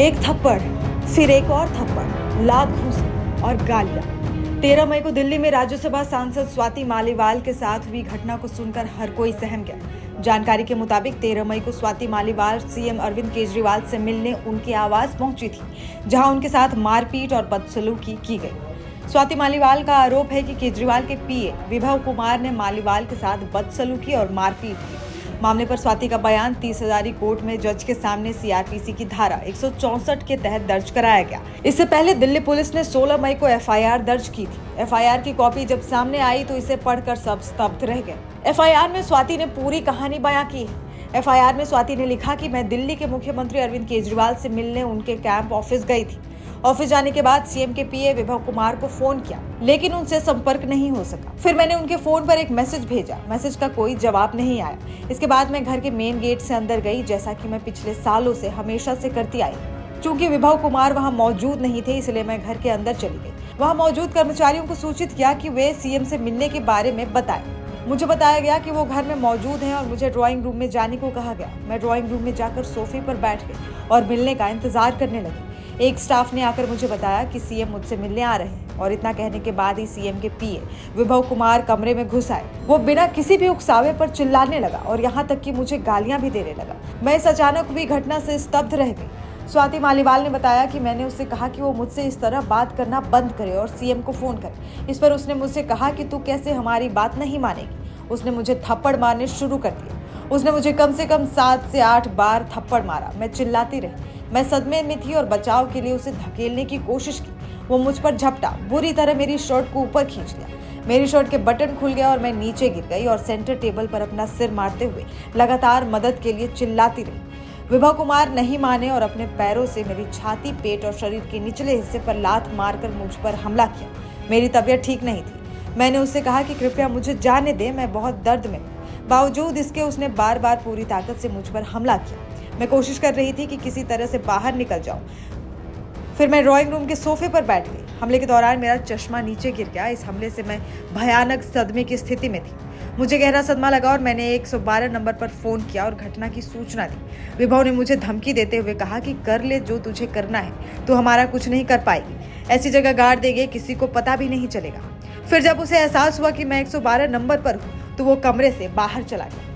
एक थप्पड़, फिर एक और थप्पड़, लात घूंस और गालियां। 13 मई को दिल्ली में राज्यसभा सांसद स्वाति मालीवाल के साथ हुई घटना को सुनकर हर कोई सहम गया। जानकारी के मुताबिक 13 मई को स्वाति मालीवाल सीएम अरविंद केजरीवाल से मिलने उनके आवास पहुंची थी, जहां उनके साथ मारपीट और बदसलूकी की गई। स्वाति मालीवाल का आरोप है कि केजरीवाल के पीए विभव कुमार ने मालीवाल के साथ बदसलूकी और मारपीट की। मामले पर स्वाति का बयान 30 हजारी कोर्ट में जज के सामने सीआरपीसी की धारा 164 के तहत दर्ज कराया गया। इससे पहले दिल्ली पुलिस ने 16 मई को एफआईआर दर्ज की थी। एफआईआर की कॉपी जब सामने आई तो इसे पढ़कर सब स्तब्ध रह गए। एफआईआर में स्वाति ने पूरी कहानी बयां की है। एफआईआर में स्वाति ने लिखा कि मैं दिल्ली के मुख्यमंत्री अरविंद केजरीवाल से मिलने उनके कैंप ऑफिस गई थी। ऑफिस जाने के बाद सीएम के पीए विभव कुमार को फोन किया, लेकिन उनसे संपर्क नहीं हो सका। फिर मैंने उनके फोन पर एक मैसेज भेजा, मैसेज का कोई जवाब नहीं आया। इसके बाद मैं घर के मेन गेट से अंदर गई, जैसा कि मैं पिछले सालों से हमेशा से करती आई। चूंकि विभव कुमार वहां मौजूद नहीं थे, इसलिए मैं घर के अंदर चली गई। वहां मौजूद कर्मचारियों को सूचित किया कि वे सीएम से मिलने के बारे में बताएं। मुझे बताया गया कि वो घर में मौजूद हैं और मुझे ड्राइंग रूम में जाने को कहा गया। मैं ड्राइंग रूम में जाकर सोफे पर बैठ गई और मिलने का इंतजार करने लगी। एक स्टाफ ने आकर मुझे बताया कि सीएम मुझसे मिलने आ रहे हैं और इतना कहने के बाद ही सीएम के पीए विभव कुमार कमरे में घुस आए। वो बिना किसी भी उकसावे पर चिल्लाने लगा और यहाँ तक कि मुझे गालियां भी देने लगा। मैं इस अचानक हुई घटना से स्तब्ध रह गई। स्वाति मालीवाल ने बताया कि मैंने उससे कहा कि वो मुझसे इस तरह बात करना बंद करे और सीएम को फोन करे। इस पर उसने मुझसे कहा कि तू कैसे हमारी बात नहीं मानेगी। उसने मुझे थप्पड़ मारने शुरू कर दिए। उसने मुझे कम से कम 7 से 8 बार थप्पड़ मारा। मैं चिल्लाती रही। मैं सदमे में थी और बचाव के लिए उसे धकेलने की कोशिश की। वो मुझ पर झपटा, बुरी तरह मेरी शर्ट को ऊपर खींच लिया। मेरी शर्ट के बटन खुल गया और मैं नीचे गिर गई और सेंटर टेबल पर अपना सिर मारते हुए लगातार मदद के लिए चिल्लाती रही। विभव कुमार नहीं माने और अपने पैरों से मेरी छाती, पेट और शरीर के निचले हिस्से पर लात मारकर मुझ पर हमला किया। मेरी तबीयत ठीक नहीं थी। मैंने उससे कहा कि कृपया मुझे जाने दे, मैं बहुत दर्द में हूँ। बावजूद इसके उसने बार बार पूरी ताकत से मुझ पर हमला किया। मैं कोशिश कर रही थी कि किसी तरह से बाहर निकल जाऊं। फिर मैं ड्राइंग रूम के सोफे पर बैठ गई। हमले के दौरान मेरा चश्मा नीचे गिर गया। इस हमले से मैं भयानक सदमे की स्थिति में थी। मुझे गहरा सदमा लगा और मैंने 112 नंबर पर फोन किया और घटना की सूचना दी। विभव ने मुझे धमकी देते हुए कहा कि कर ले जो तुझे करना है, तू हमारा कुछ नहीं कर पाएगी। ऐसी जगह गाड़ देंगे, किसी को पता भी नहीं चलेगा। फिर जब उसे एहसास हुआ कि मैं 112 नंबर पर हूँ तो वो कमरे से बाहर चला गया।